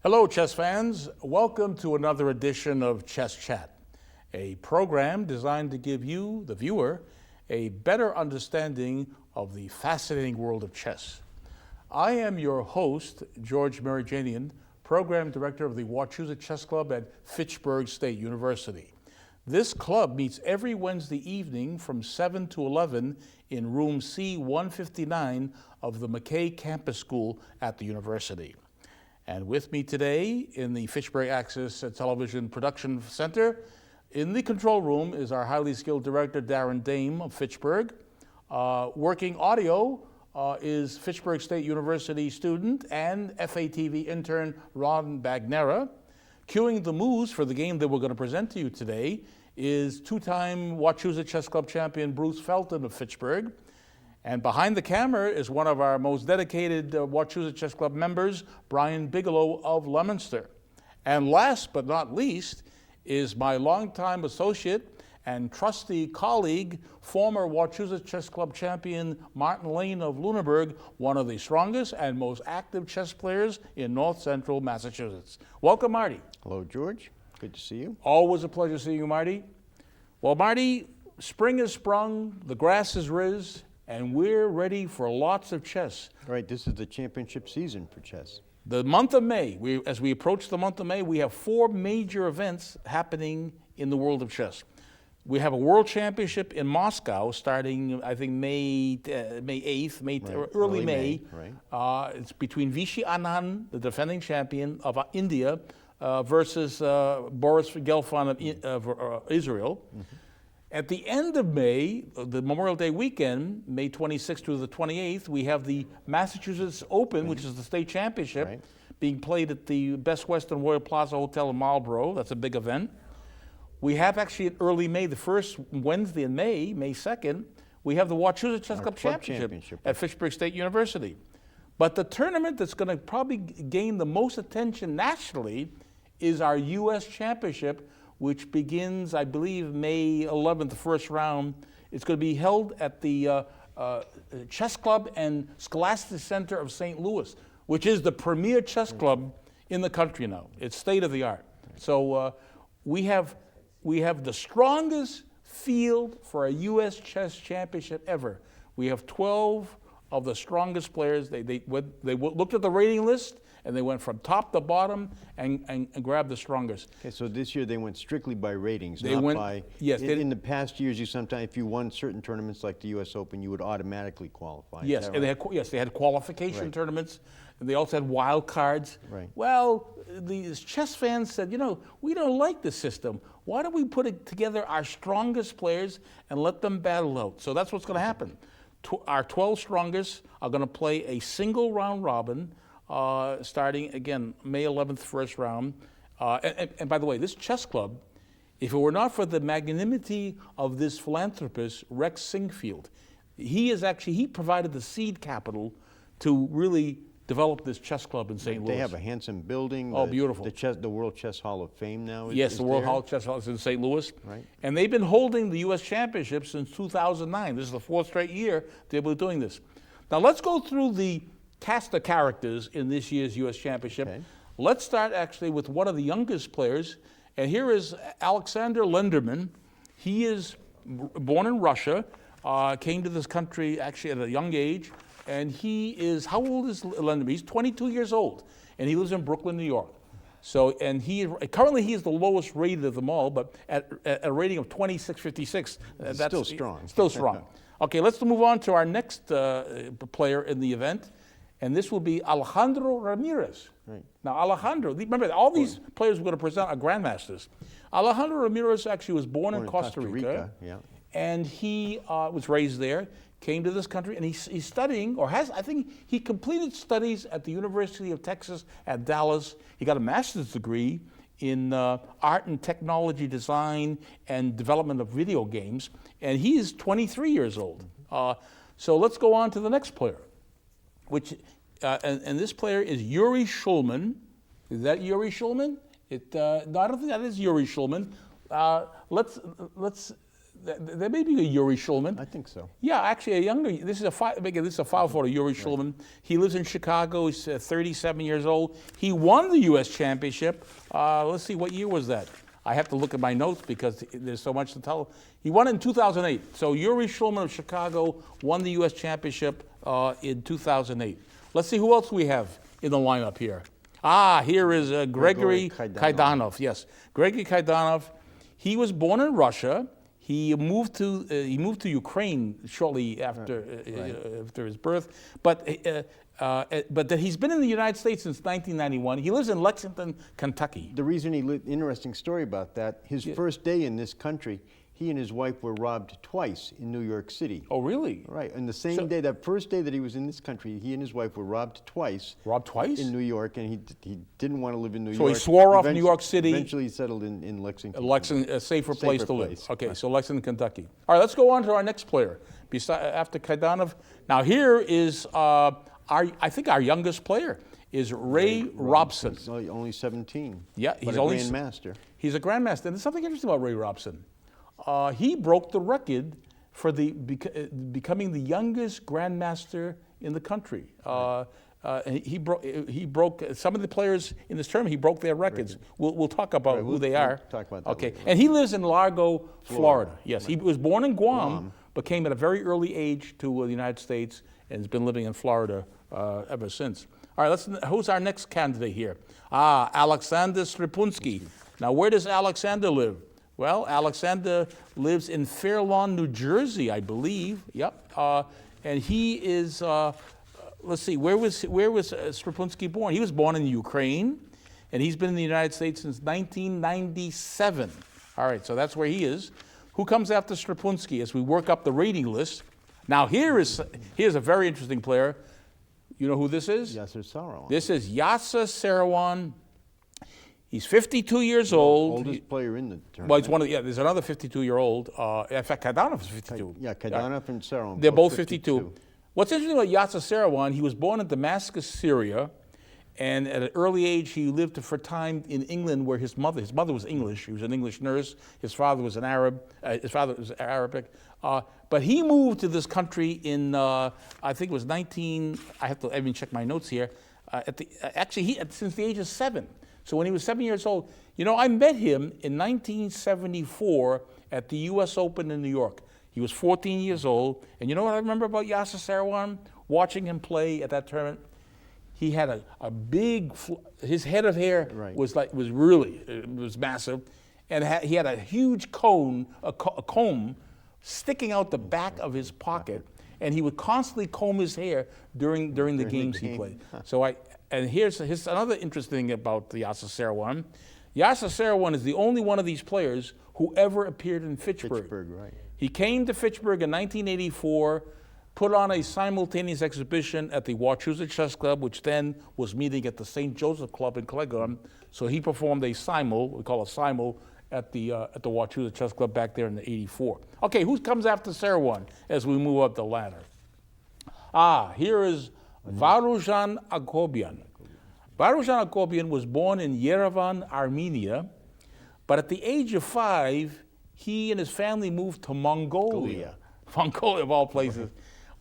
Hello, chess fans. Welcome to another edition of Chess Chat, a program designed to give you, the viewer, a better understanding of the fascinating world of chess. I am your host, George Merijanian, Program Director of the Wachusett Chess Club at Fitchburg State University. This club meets every Wednesday evening from 7 to 11 in room C-159 of the McKay Campus School at the university. And with me today in the Fitchburg Access Television Production Center, in the control room is our highly skilled director, Darren Dame of Fitchburg. Working audio is Fitchburg State University student and FATV intern Ron Bagnera. Cueing the moves for the game that we're going to present to you today is two-time Wachusett Chess Club champion Bruce Felton of Fitchburg. And behind the camera is one of our most dedicated Wachusett Chess Club members, Brian Bigelow of Leominster. And last but not least is my longtime associate and trusty colleague, former Wachusett Chess Club champion Martin Lane of Lunenburg, one of the strongest and most active chess players in north central Massachusetts. Welcome, Marty. Hello, George. Good to see you. Always a pleasure seeing you, Marty. Well, Marty, spring has sprung, the grass is riz, and we're ready for lots of chess. All right, this is the championship season for chess. The month of May, as we approach the month of May, we have four major events happening in the world of chess. We have a World Championship in Moscow starting, I think, May 8th, early May. Right. It's between Vishy Anand, the defending champion of India, versus Boris Gelfand of Israel. Mm-hmm. At the end of May, the Memorial Day weekend, May 26th through the 28th, we have the Massachusetts Open, which is the state championship, being played at the Best Western Royal Plaza Hotel in Marlborough. That's a big event. We have actually in early May, the first Wednesday in May, May 2nd, we have the Wachusett Chess Club Championship at Fitchburg State University. But the tournament that's going to probably gain the most attention nationally is our U.S. Championship, which begins, I believe, May 11th, the first round. It's going to be held at the Chess Club and Scholastic Center of St. Louis, which is the premier chess club in the country now. It's state of the art. So we have the strongest field for a U.S. chess championship ever. We have 12 of the strongest players. They looked at the rating list, and they went from top to bottom and grabbed the strongest. Okay, so this year they went strictly by ratings, Yes. In the past years, if you won certain tournaments like the U.S. Open, you would automatically qualify. Yes, and they had qualification tournaments, and they also had wild cards. Right. Well, these chess fans said, we don't like this system. Why don't we put together our strongest players and let them battle out? So that's what's going to happen. Our 12 strongest are going to play a single round robin, starting, again, May 11th, first round. And by the way, this chess club, if it were not for the magnanimity of this philanthropist, Rex Singfield, he provided the seed capital to really develop this chess club in St. Louis. They have a handsome building. Oh, beautiful. The World Chess Hall of Fame now is the World there. Hall of Chess Hall is in St. Louis. Right. And they've been holding the U.S. Championship since 2009. This is the fourth straight year they've been doing this. Now let's go through the cast of characters in this year's U.S. Championship. Okay. Let's start actually with one of the youngest players. And here is Alexander Lenderman. He is born in Russia, came to this country actually at a young age. And he is, how old is Lenderman? He's 22 years old, and he lives in Brooklyn, New York. So, and currently he is the lowest rated of them all, but at a rating of 2656. That's still strong. Still strong. Okay, let's move on to our next player in the event, and this will be Alejandro Ramirez. Right. Now, Alejandro, remember, all these players we're going to present are grandmasters. Alejandro Ramirez actually was born in Costa Rica, and he was raised there. Came to this country, and he's studying, I think he completed studies at the University of Texas at Dallas. He got a master's degree in art and technology design and development of video games, and he is 23 years old. So let's go on to the next player, and this player is Yuri Shulman. Is that Yuri Shulman? No, I don't think that is Yuri Shulman. there may be a Yuri Shulman. I think so. Yeah, actually, a younger. This is a file photo. Yuri Shulman. He lives in Chicago. He's 37 years old. He won the U.S. championship. Let's see, what year was that? I have to look at my notes because there's so much to tell. He won in 2008. So Yuri Shulman of Chicago won the U.S. championship in 2008. Let's see who else we have in the lineup here. Here is Gregory Kaidanov. Yes, Gregory Kaidanov. He was born in Russia. He moved to Ukraine shortly after after his birth, but that he's been in the United States since 1991. He lives in Lexington, Kentucky. The reason interesting story about that, his first day in this country, he and his wife were robbed twice in New York City. Oh, really? Right, and the same day, that first day that he was in this country, he and his wife were robbed twice. Robbed twice? In New York, and he didn't want to live in New York. So he swore off New York City. Eventually he settled in Lexington. A safer place to live. Okay, right. so Lexington, Kentucky. All right, let's go on to our next player. After Kaidanov, now here is, I think our youngest player is Ray Robson. He's only 17. Yeah, he's only a grandmaster. He's a grandmaster. And there's something interesting about Ray Robson. He broke the record for becoming the youngest grandmaster in the country. He broke some of the players in this tournament. He broke their records. We'll talk about who they are. We'll talk about that okay, later. And he lives in Largo, Florida. Yes, he was born in Guam, but came at a very early age to the United States and has been living in Florida ever since. All right, who's our next candidate here? Alexander Strapunsky. Now, where does Alexander live? Well, Alexander lives in Fair Lawn, New Jersey, I believe. Yep. And he is, let's see, where was Strapunsky born? He was born in Ukraine, and he's been in the United States since 1997. All right, so that's where he is. Who comes after Strapunsky as we work up the rating list? Now, here's a very interesting player. You know who this is? Yasser Seirawan. This is Yasser Seirawan. He's 52 years old. Oldest player in the tournament. Well, it's there's another 52-year-old. In fact, Kaidanov is 52. Yeah, Kaidanov and Seirawan. They're both 52. What's interesting about Yasser Seirawan, he was born in Damascus, Syria, and at an early age, he lived for time in England where his mother was English. He was an English nurse. His father was an Arab. His father was Arabic. But he moved to this country in, I think it was I have to even check my notes here. Since the age of 7. So when he was 7 years old, I met him in 1974 at the U.S. Open in New York. He was 14 years old. And you know what I remember about Yasser Seirawan? Watching him play at that tournament, he had a big, his head of hair was massive. And he had a huge comb sticking out the back of his pocket. And he would constantly comb his hair during the games he played. And here's another interesting thing about the Yasser Seirawan. Yasser Seirawan is the only one of these players who ever appeared in Fitchburg. Right. He came to Fitchburg in 1984, put on a simultaneous exhibition at the Wachusett Chess Club, which then was meeting at the St. Joseph Club in Cleghorn. So he performed a simul, we call a simul, at the Wachusett Chess Club back there in '84. Okay, who comes after Seirawan as we move up the ladder? Here is Varujan Akobian. Varujan Akobian was born in Yerevan, Armenia, but at the age of 5, he and his family moved to Mongolia. Mongolia, of all places.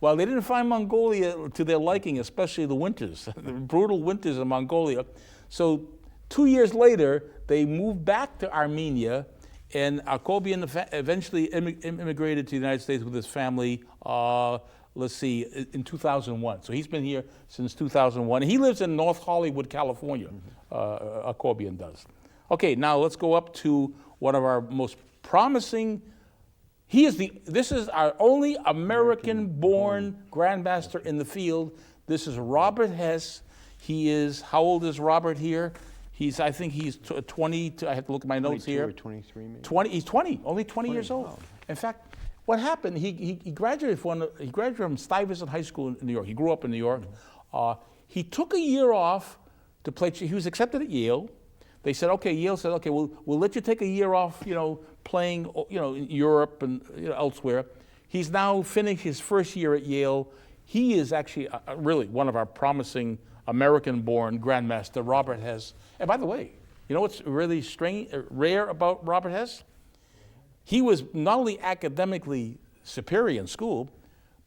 Well, they didn't find Mongolia to their liking, especially the winters, the brutal winters in Mongolia. So 2 years later, they moved back to Armenia, and Akobian eventually immigrated to the United States with his family, in 2001. So he's been here since 2001. And he lives in North Hollywood, California, Akobian does. Okay, now let's go up to one of our most promising. This is our only American-born grandmaster in the field. This is Robert Hess. He is, how old is Robert here? I think he's 20, I have to look at my notes here. Or 23 maybe? 20, he's 20, only 20 years old. Wow. In fact, what happened, he graduated from Stuyvesant High School in New York. He grew up in New York. He took a year off to play, he was accepted at Yale. They said, okay, Yale said, okay, we'll let you take a year off, playing, in Europe and elsewhere. He's now finished his first year at Yale. He is actually really one of our promising American-born grandmaster, Robert Hess. And by the way, you know what's really rare about Robert Hess? He was not only academically superior in school,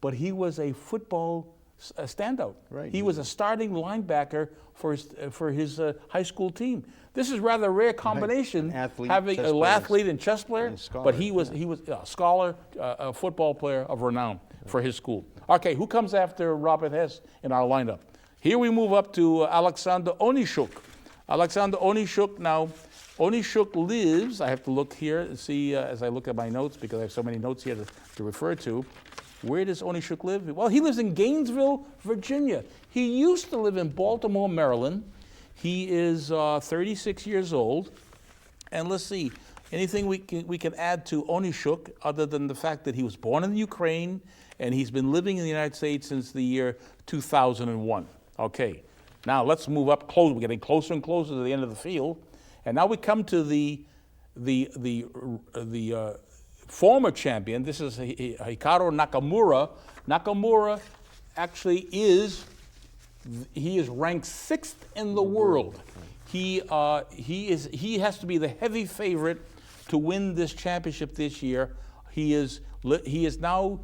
but he was a football standout. Right. He was a starting linebacker for his high school team. This is rather a rare combination, Athlete, having chess an player, athlete and chess player, and scholar, but he was a scholar, a football player of renown for his school. Okay, who comes after Robert Hess in our lineup? Here we move up to Alexander Onyshuk. Alexander Onyshuk, now, Onyshuk lives, I have to look here and see as I look at my notes, because I have so many notes here to refer to. Where does Onyshuk live? Well, he lives in Gainesville, Virginia. He used to live in Baltimore, Maryland. He is 36 years old. And let's see, anything we can add to Onyshuk other than the fact that he was born in Ukraine and he's been living in the United States since the year 2001. Okay, now let's move up close. We're getting closer and closer to the end of the field. And now we come to the former champion. This is Hikaru Nakamura. Nakamura actually is ranked 6th in the world. He has to be the heavy favorite to win this championship this year. He is now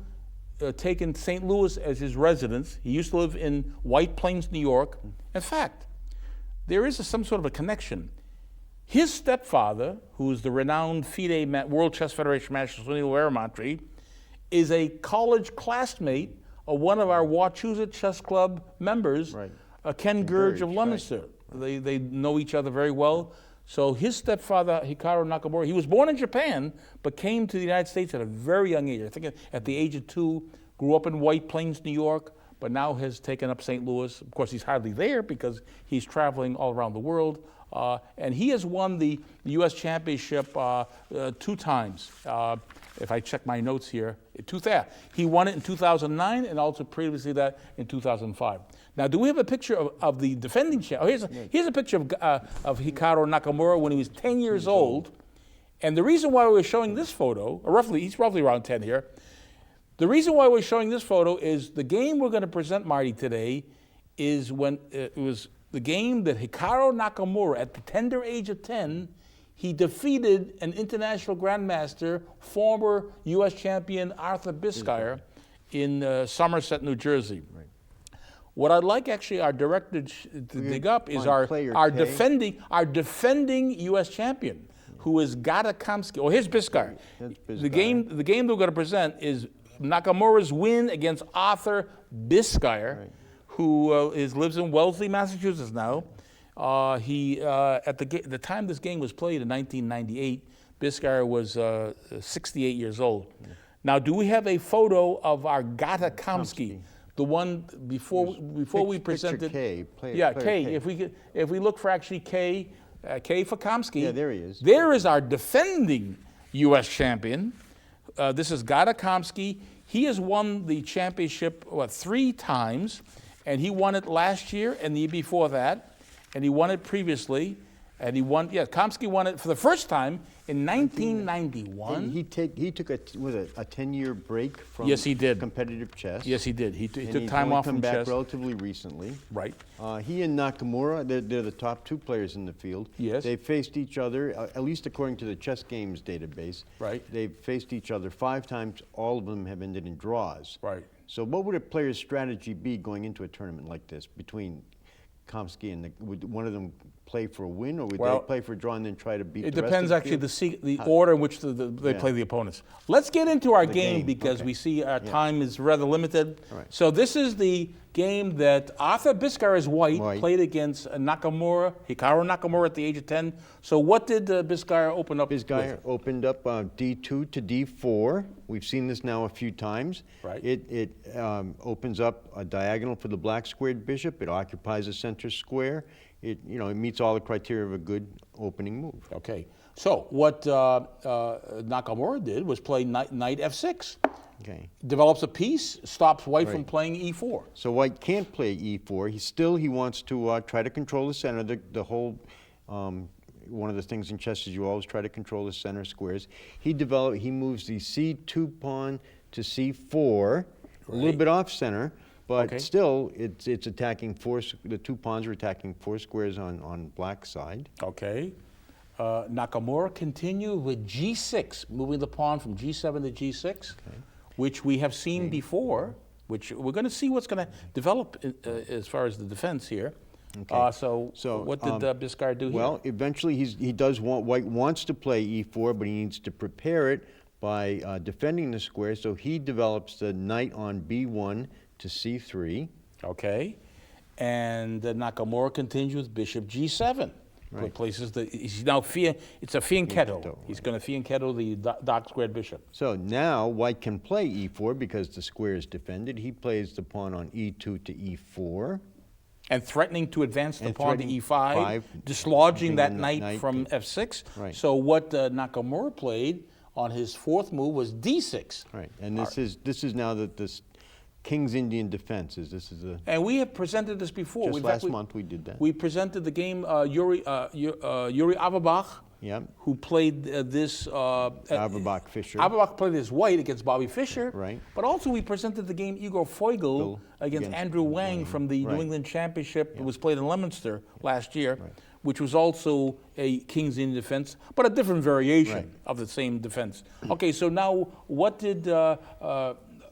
taken St. Louis as his residence. He used to live in White Plains, New York. In fact, there is some sort of a connection. His stepfather, who's the renowned FIDE World Chess Federation master Sunil Veeramatri, is a college classmate of one of our Wachusett Chess Club members, Right. Ken Gurge of Leominster. Right. They know each other very well. So his stepfather, Hikaru Nakamura, he was born in Japan, but came to the United States at a very young age. I think at the age of 2, grew up in White Plains, New York, but now has taken up St. Louis. Of course, he's hardly there because he's traveling all around the world. And he has won the U.S. Championship 2 times. If I check my notes here, he won it in 2009 and also previously that in 2005. Now, do we have a picture of the defending champion? Oh, here's a picture of Hikaru Nakamura when he was 10 years old. And the reason why we're showing this photo, he's roughly around 10 here. The reason why we're showing this photo is the game we're going to present, Marty, today is when it was the game that Hikaru Nakamura, at the tender age of 10, he defeated an international grandmaster, former U.S. champion Arthur Biscayr in Somerset, New Jersey. Right. What I'd like actually our director to dig up is our defending U.S. champion, who is Gata Kamsky. Oh, here's Biscayr. The game that we're going to present is Nakamura's win against Arthur Biscayr. Right. Who lives in Wellesley, Massachusetts now. At the time this game was played in 1998, Biscayr was 68 years old. Yeah. Now, do we have a photo of our Gata Kamsky, the one before we presented? K. K. If we look for actually K, K for Kamsky. Yeah, there he is. There is our defending U.S. champion. This is Gata Kamsky. He has won the championship 3 times. And he won it last year and the year before that, and he won it previously, and Kamsky won it for the first time in 1991. He took a 10-year break from competitive chess. Yes, he did. He took time off from chess. He's come back relatively recently. Right. He and Nakamura, they're the top 2 players in the field. Yes. They've faced each other, at least according to the Chess Games database. Right. They've faced each other 5 times. All of them have ended in draws. Right. So what would a player's strategy be going into a tournament like this between Kamsky and would one of them play for a win, or would they play for a draw and then try to beat the rest of the field? It depends actually the order in which they play the opponents. Let's get into our game because we see our time is rather limited. Right. So this is the game that Arthur Biscayr as white played against Nakamura, Hikaru Nakamura at the age of 10. So what did Biscayr open up Biscayr opened up D2 to D4. We've seen this now a few times. Right. It opens up a diagonal for the black squared bishop. It occupies a center square. It meets all the criteria of a good opening move. Okay. So what Nakamura did was play knight F6. Okay. Develops a piece, stops white from playing E4. So white can't play E4. He wants to try to control the center. The whole one of the things in chess is you always try to control the center squares. He moves the C2 pawn to C4, a little bit off center, but still it's attacking the 2 pawns are attacking 4 squares on black side. Okay. Nakamura continued with G6, moving the pawn from G7 to G6, which we have seen before, which we're going to see what's going to develop as far as the defense here. Okay. So what did Biscayar do here? Well, eventually White wants to play e4, but he needs to prepare it by defending the square. So he develops the knight on b1 to c3. Okay. And Nakamura continues with bishop g7. Right. Places he's now it's a fianchetto. He's going to fianchetto the dark squared bishop. So now White can play e4 because the square is defended. He plays the pawn on e2 to e4. And threatening to advance the pawn to e5, dislodging that knight from f6. Right. So what Nakamura played on his fourth move was d6. Right, and this is now the King's Indian defense. And we have presented this before. Just last month we did that. We presented the game Yuri Averbach, who played this. Averbach Fischer. Averbach played this white against Bobby Fischer. Right. But also we presented the game Igor Feugl against Andrew Wang from the New England Championship. It was played in Leominster last year, which was also a King's Indian defense, but a different variation of the same defense. Okay, so now what did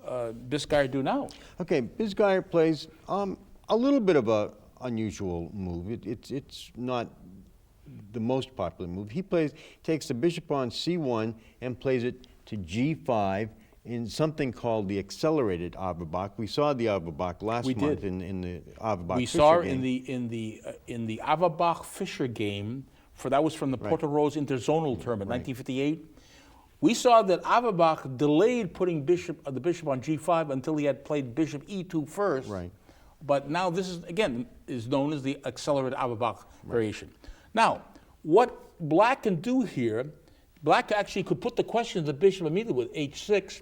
Biscayar do now? Okay, Biscayar plays a little bit of a unusual move. It's not the most popular move. He takes the bishop on c1 and plays it to g5 in something called the accelerated Averbach. We saw the Averbach last month in the Averbach. We saw in the Averbach Fischer game. That was from the Porto-Rose Interzonal tournament, 1958. We saw that Averbach delayed putting the bishop on g5 until he had played bishop e2 first. Right. But now this is known as the accelerated Averbach variation. Now, what Black can do here, Black actually could put the question to the bishop immediately with h6.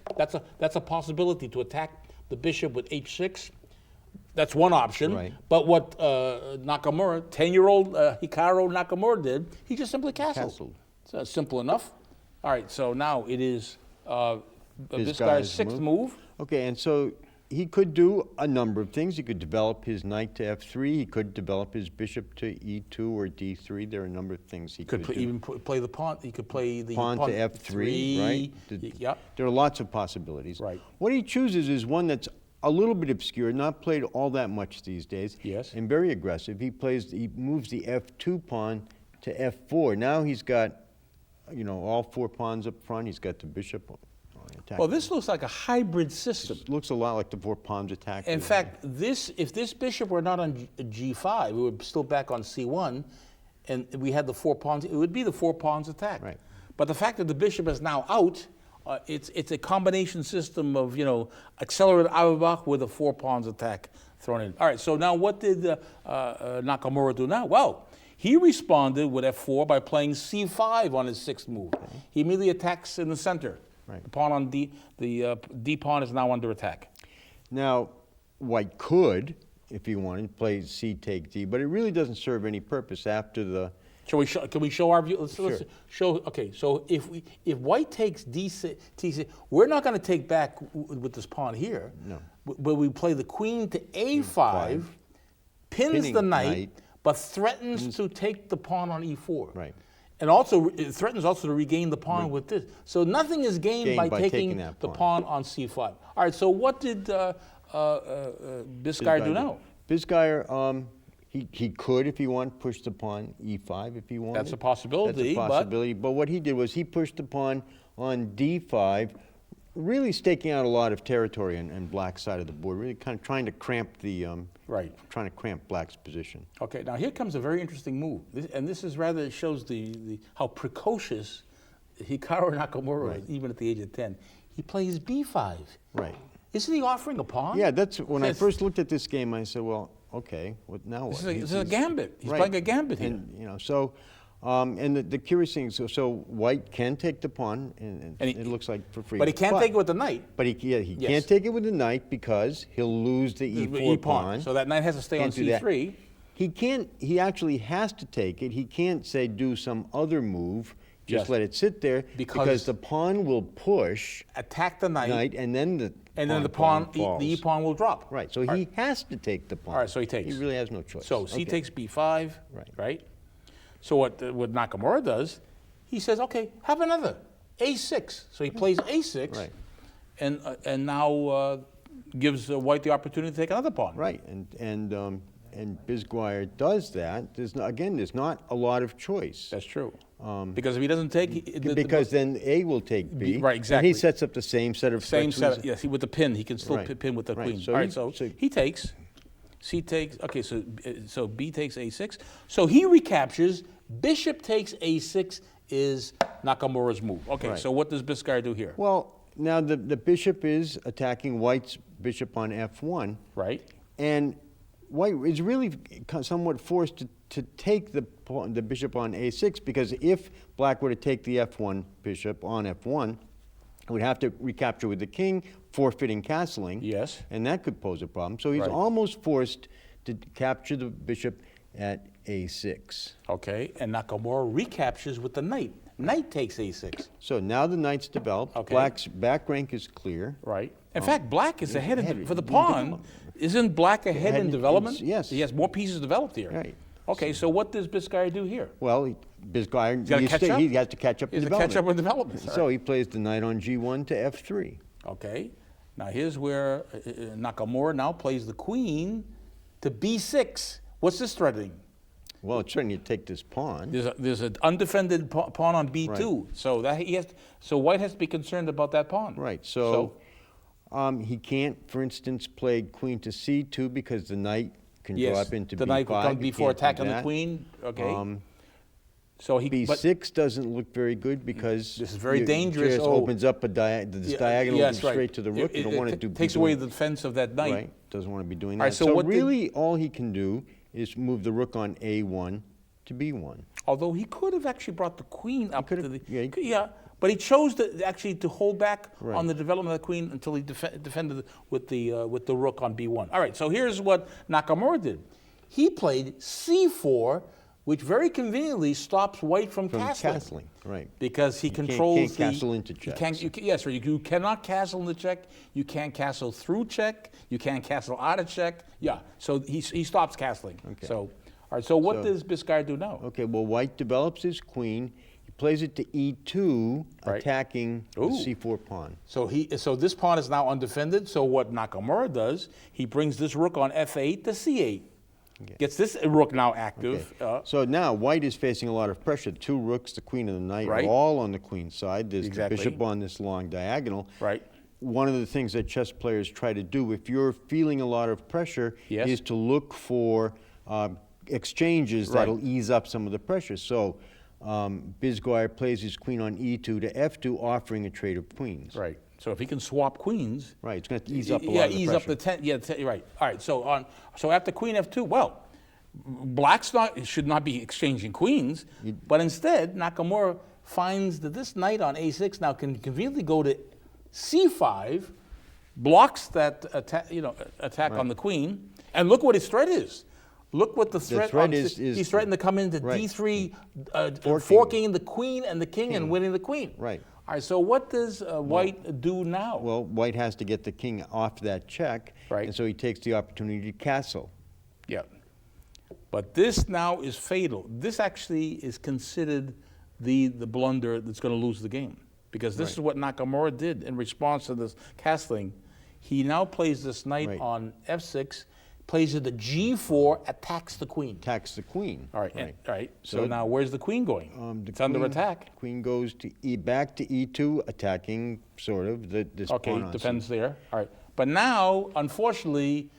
That's a possibility to attack the bishop with h6. That's one option. Right. But what Nakamura, 10-year-old Hikaru Nakamura did, he just simply castled. So simple enough. All right, so now it is Biscayar's sixth move. Okay, and so he could do a number of things. He could develop his knight to f3. He could develop his bishop to e2 or d3. There are a number of things he could do. Even play the pawn. He could play the pawn to f3, right? Yep. There are lots of possibilities. Right. What he chooses is one that's a little bit obscure, not played all that much these days. Yes. And very aggressive. He moves the f2 pawn to f4. Now he's got, all four pawns up front. He's got the bishop attacking. Well, this looks like a hybrid system. It looks a lot like the four pawns attack. In fact, if this bishop were not on g5, we were still back on c1, and we had the four pawns, it would be the four pawns attack. Right. But the fact that the bishop is now out, it's a combination system of, accelerated Averbach with a four pawns attack thrown in. All right, so now what did Nakamura do now? Well, he responded with f4 by playing c5 on his sixth move. Okay. He immediately attacks in the center. Right. The pawn on the D pawn is now under attack. Now, White could, if he wanted, play c take d, but it really doesn't serve any purpose after the. Can we show our view? Let's show. Okay, so if White takes d6, we're not going to take back with this pawn here. No. But we play the queen to a5, pins the knight, but threatens to take the pawn on e4. Right. And also, it threatens also to regain the pawn with this. So nothing is gained by taking the pawn on c5. All right, so what did Biscayar do now? Biscayar, he could, if he wanted, push the pawn e5 if he wanted. That's a possibility. That's a possibility. But what he did was he pushed the pawn on d5, really staking out a lot of territory on Black's side of the board, really kind of trying to cramp the trying to cramp Black's position. Okay, now here comes a very interesting move, and this is rather shows how precocious Hikaru Nakamura is, even at the age of 10. He plays b5. Right. Isn't he offering a pawn? Yeah, that's when I first looked at this game. I said, well, okay, now what? This is a gambit. He's playing a gambit here. And so. And the curious thing is, so White can take the pawn, and it looks like for free. But he can't take it with the knight. But he can't take it with the knight because he'll lose the e4 pawn. So that knight has to stay on c3. He can't. He actually has to take it. He can't say do some other move. Just let it sit there because the pawn will push, attack the knight, and then the e pawn will drop. Right. So he has to take the pawn. All right. So he takes. He really has no choice. So c takes b5. Right. So what Nakamura does, he says, okay, have another, a6. So he plays a6, Right. and now gives White the opportunity to take another pawn. Right, and Bisguier does that. There's not a lot of choice. That's true. Because if he doesn't take... Because then A will take B. Right, exactly. And he sets up the same set of Same structures. set, yes, with the pin. He can still Right, pin with the right. queen. So All he- right, so so- he takes, C takes, okay, so B takes A6. So he recaptures, bishop takes A6 is Nakamura's move. Okay, Right. so what does Bisguier do here? Well, now the bishop is attacking White's bishop on F1. Right? And White is really somewhat forced to take the bishop on A6, because if Black were to take the F1 bishop on F1, it would have to recapture with the king, forfeiting castling. Yes. And that could pose a problem. So he's Right. almost forced to capture the bishop at A6. Okay, and Nakamura recaptures with the knight. Knight takes A6. So now the knight's developed. Okay. Black's back rank is clear. Right. In fact, Black is ahead ahead for the in pawn. development. Isn't Black ahead Ahead in in- development? yes. He has more pieces developed here. Right. Okay, so what does Bisguier do here? Well, Bisguier, gotta catch up? he has to catch up He in has to development. catch up with development. So he plays the knight on G1 to F3. Okay, now here's where Nakamura now plays the queen to B6. What's this threatening? Well, it's trying to take this pawn. There's an undefended pawn on B2, so that so White has to be concerned about that pawn. Right. So, he can't, for instance, play queen to C2 because the knight can yes, drop into the B5. knight will come He before can't do attacking the that. queen. Okay, B6 but doesn't look very good because this is very you- dangerous. Just opens up this diagonal yes, right. straight to the rook. You don't want to do. Takes away the defense of that knight. Right. Doesn't want to be doing All right, that. so So what did- really, all he can do is move the rook on A1 to B1. Although he could have actually brought the queen up to could've- the yeah, but he chose to hold back Right. on the development of the queen until he defended with the rook on B1. All right, so here's what Nakamura did. He played C4, which very conveniently stops White from castling. Right. Because he can't controls castle into you checks. can't, yes, right, you cannot castle into check. You can't castle through check. You can't castle out of check. Yeah, so he stops castling. Okay. So, all right. So what So- does Bisguier do now? Okay, well, White develops his queen. He plays it to E2, Right. attacking the Ooh. C4 pawn. So this pawn is now undefended. So what Nakamura does, he brings this rook on F8 to C8. Gets this rook now active. Okay. So now White is facing a lot of pressure. Two rooks, the queen and the knight, Right. are all on the queen's side. There's Exactly. the bishop on this long diagonal. Right. One of the things that chess players try to do, if you're feeling a lot of pressure, Yes. is to look for exchanges Right. that'll ease up some of the pressure. So Bisguier plays his queen on E2 to F2, offering a trade of queens. Right. So if he can swap queens, Right, it's going to ease up a yeah, lot of the ease pressure. up the right. All right. So after Queen F2, well, Black's should not be exchanging queens, but instead Nakamura finds that this knight on A6 now can conveniently go to C5, blocks that attack on the queen, and look what his threat is. Look what the threat, threat on, is he's threatened to come into right. D3, Forking. forking the queen and the king and winning the queen. Right. All right, so what does White do now? Well, White has to get the king off that check, Right. and so he takes the opportunity to castle. Yeah. But this now is fatal. This actually is considered the blunder that's going to lose the game. Because this is what Nakamura did in response to this castling. He now plays this knight Right. on F6, plays it to G4, attacks the queen. Attacks the queen. All right, all right. So So, now where's the queen going? It's under attack. Queen goes to back to E2, attacking sort of this Okay, pawn on defends there. All right. But now, unfortunately,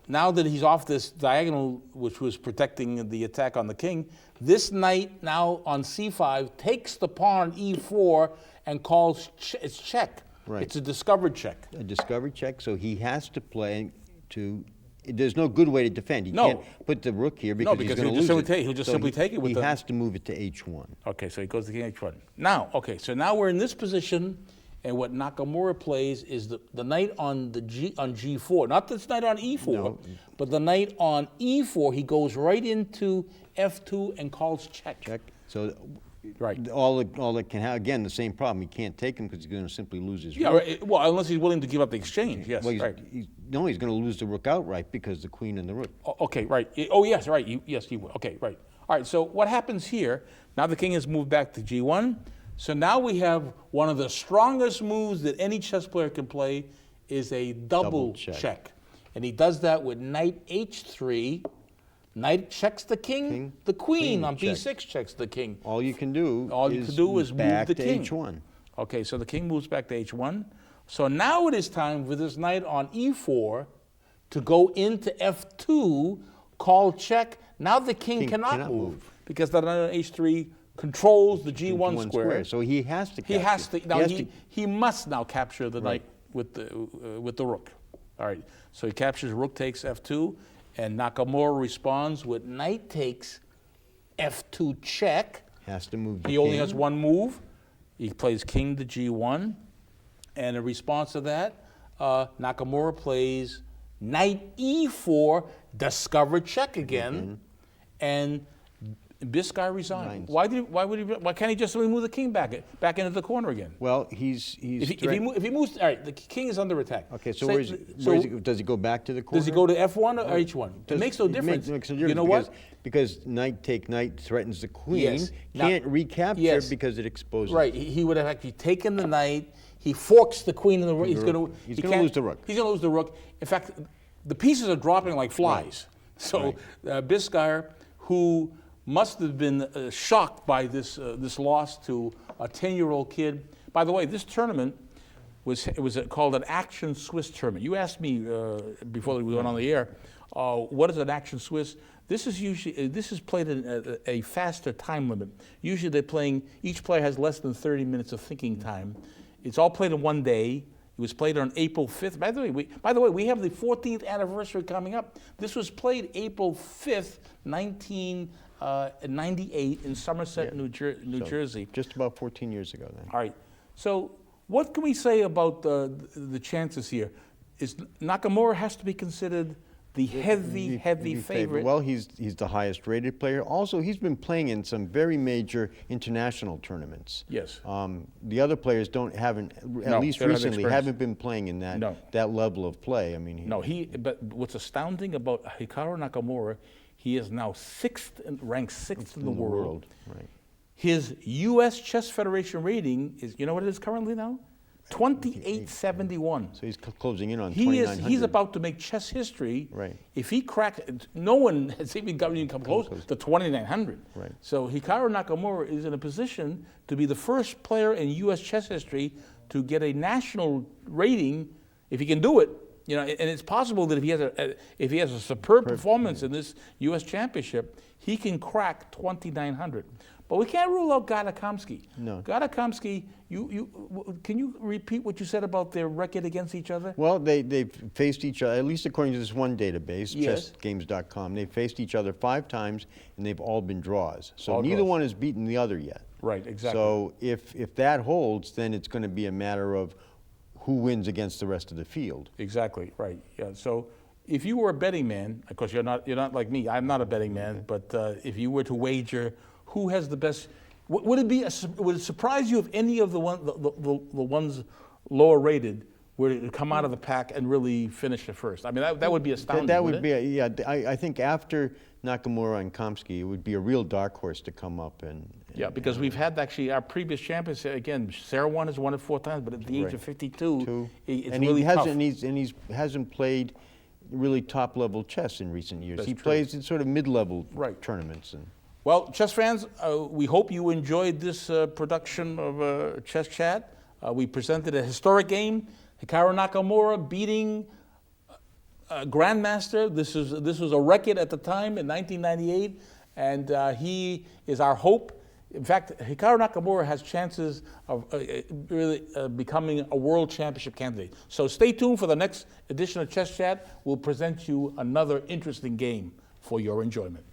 now that he's off this diagonal, which was protecting the attack on the king, this knight now on C5 takes the pawn on E4 and calls it's check. Right. It's a discovered check. A discovery check, so he has to play to. There's no good way to defend. He No. can't put the rook here because, because he's going he'll to just lose simply it. take- he'll just So simply take it with he the- has to move it to H1. Okay, so he goes to king H1. Now, okay, so now we're in this position, and what Nakamura plays is the knight on G4, not this knight on E4, No. but the knight on E4. He goes right into F2 and calls check. Check. So Right. all it can have, again, the same problem. He can't take him because he's going to simply lose his Yeah, rook. right, well, unless he's willing to give up the exchange. Yes, Well, right. he's going to lose the rook outright because the queen and the rook. Okay, right. Oh, yes, right. Yes, he will. Okay, right. All right, so what happens here, now the king has moved back to G1. So now we have one of the strongest moves that any chess player can play is a double check. And he does that with knight H3. Knight checks the king. The queen on B6 checks the king. All you can do is move the king. H1. Okay, so the king moves back to H1. So now it is time for this knight on E4 to go into F2, call check. Now the king cannot move because the knight on H3 controls the G1 square. So he has to capture. He has to. Now he must now capture the knight with the rook. All right. So he captures rook takes F2, and Nakamura responds with knight takes F2 check. Has to move. He only has one move. He plays king to G1, and in response to that, Nakamura plays knight E4, discover check again, and Biscay resigns. Why can't he just move the king back into the corner again? Well, if he moves, all right, the king is under attack. Okay, so does he go back to the corner? Does he go to F1 or H1? It makes no difference. You know what? Because knight take knight threatens the queen. Yes. Can't recapture because it exposes. Right. He would have actually taken the knight. He forks the queen in the rook. He's going to lose the rook. He's going to lose the rook. In fact, the pieces are dropping like flies. Right. So Biscay, who must have been shocked by this loss to a 10-year-old kid. By the way, this tournament was called an Action Swiss tournament. You asked me before we went on the air, what is an Action Swiss? This is played in a faster time limit. Usually each player has less than 30 minutes of thinking time. It's all played in one day. It was played on April 5th. By the way, we have the 14th anniversary coming up. This was played April 5th, 1998 in Somerset, New Jersey. Just about 14 years ago then. All right. So what can we say about the chances here? Nakamura has to be considered the heavy favorite. Well, he's the highest rated player. Also, he's been playing in some very major international tournaments. Yes. The other players haven't been playing in that level of play. I mean, but what's astounding about Hikaru Nakamura, he is now ranked sixth in the world. Right. His U.S. Chess Federation rating is, you know what it is currently now? 2871. So he's closing in on 2900. He's about to make chess history. Right. If he cracks, no one has even come close to 2900. Right. So Hikaru Nakamura is in a position to be the first player in U.S. chess history to get a national rating, if he can do it. You know, and it's possible that if he has a superb performance in this U.S. championship, he can crack 2900. But we can't rule out Gadakomsky. No. Gadakomsky, can you repeat what you said about their record against each other? Well, they've faced each other, at least according to this one database, yes. chessgames.com. They've faced each other 5 times, and they've all been draws. So neither one has beaten the other yet. Right, exactly. So if that holds, then it's going to be a matter of who wins against the rest of the field. Exactly, right. Yeah. So if you were a betting man, of course you're not like me, I'm not a betting man, but if you were to wager who has the best, would it surprise you if any of the ones lower rated were to come out of the pack and really finish it first? I mean, that would be astounding. That would be, I think after Nakamura and Komsky, it would be a real dark horse to come up and. Yeah, because we've had actually our previous champions, again, Sarah has won it 4 times, but at the age of 52, it's really tough. And he hasn't played really top-level chess in recent years. He plays in sort of mid-level tournaments. Well, chess fans, we hope you enjoyed this production of Chess Chat. We presented a historic game, Hikaru Nakamura beating Grandmaster. This was a record at the time in 1998, and he is our hope. In fact, Hikaru Nakamura has chances of really becoming a world championship candidate. So stay tuned for the next edition of Chess Chat. We'll present you another interesting game for your enjoyment.